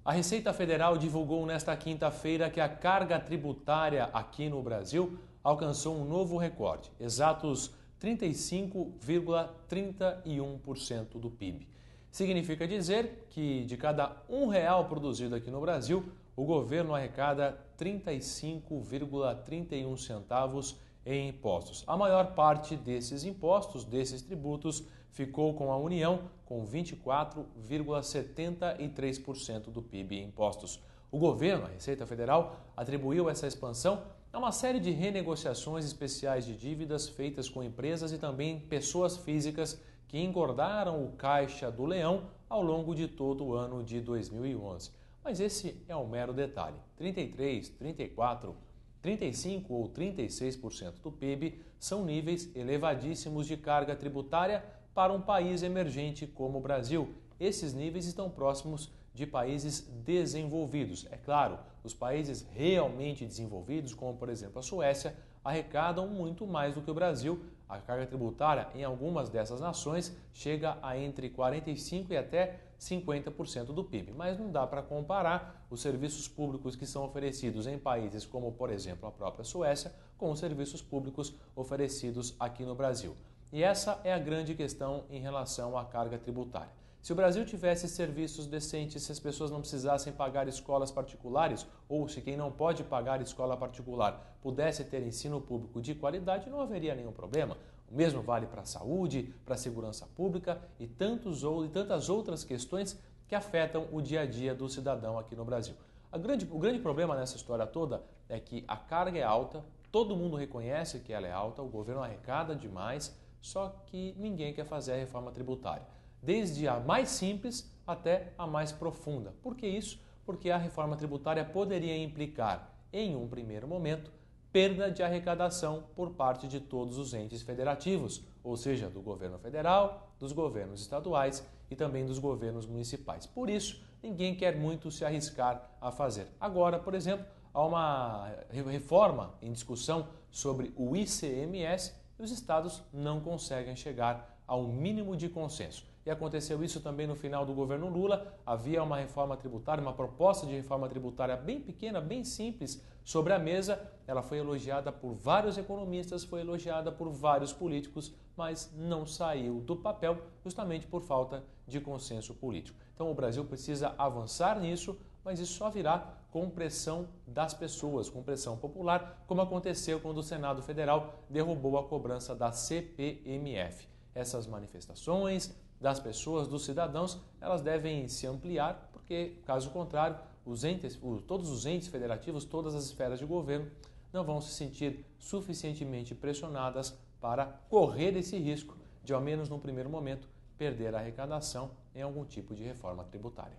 A Receita Federal divulgou nesta quinta-feira que a carga tributária aqui no Brasil alcançou um novo recorde, exatos 35,31% do PIB. Significa dizer que de cada R$1 produzido aqui no Brasil, o governo arrecada 35,31 centavos em impostos. A maior parte desses impostos, desses tributos, ficou com a União, com 24,73% do PIB em impostos. O governo, a Receita Federal, atribuiu essa expansão a uma série de renegociações especiais de dívidas feitas com empresas e também pessoas físicas que engordaram o caixa do leão ao longo de todo o ano de 2011. Mas esse é um mero detalhe. 33, 34, 35 ou 36% do PIB são níveis elevadíssimos de carga tributária para um país emergente como o Brasil. Esses níveis estão próximos de países desenvolvidos. É claro, os países realmente desenvolvidos, como por exemplo a Suécia, arrecadam muito mais do que o Brasil. A carga tributária em algumas dessas nações chega a entre 45% e até 50% do PIB. Mas não dá para comparar os serviços públicos que são oferecidos em países como, por exemplo, a própria Suécia, com os serviços públicos oferecidos aqui no Brasil. E essa é a grande questão em relação à carga tributária. Se o Brasil tivesse serviços decentes, se as pessoas não precisassem pagar escolas particulares, ou se quem não pode pagar escola particular pudesse ter ensino público de qualidade, não haveria nenhum problema. O mesmo vale para a saúde, para a segurança pública e tantas outras questões que afetam o dia a dia do cidadão aqui no Brasil. O grande problema nessa história toda é que a carga é alta, todo mundo reconhece que ela é alta, o governo arrecada demais, só que ninguém quer fazer a reforma tributária. Desde a mais simples até a mais profunda. Por que isso? Porque a reforma tributária poderia implicar, em um primeiro momento, perda de arrecadação por parte de todos os entes federativos, ou seja, do governo federal, dos governos estaduais e também dos governos municipais. Por isso, ninguém quer muito se arriscar a fazer. Agora, por exemplo, há uma reforma em discussão sobre o ICMS e os estados não conseguem chegar ao mínimo de consenso. E aconteceu isso também no final do governo Lula. Havia uma reforma tributária, uma proposta de reforma tributária bem pequena, bem simples, sobre a mesa. Ela foi elogiada por vários economistas, foi elogiada por vários políticos, mas não saiu do papel justamente por falta de consenso político. Então o Brasil precisa avançar nisso, mas isso só virá com pressão das pessoas, com pressão popular, como aconteceu quando o Senado Federal derrubou a cobrança da CPMF. Essas manifestações das pessoas, dos cidadãos, elas devem se ampliar, porque, caso contrário, todos os entes federativos, todas as esferas de governo não vão se sentir suficientemente pressionadas para correr esse risco de, ao menos num primeiro momento, perder a arrecadação em algum tipo de reforma tributária.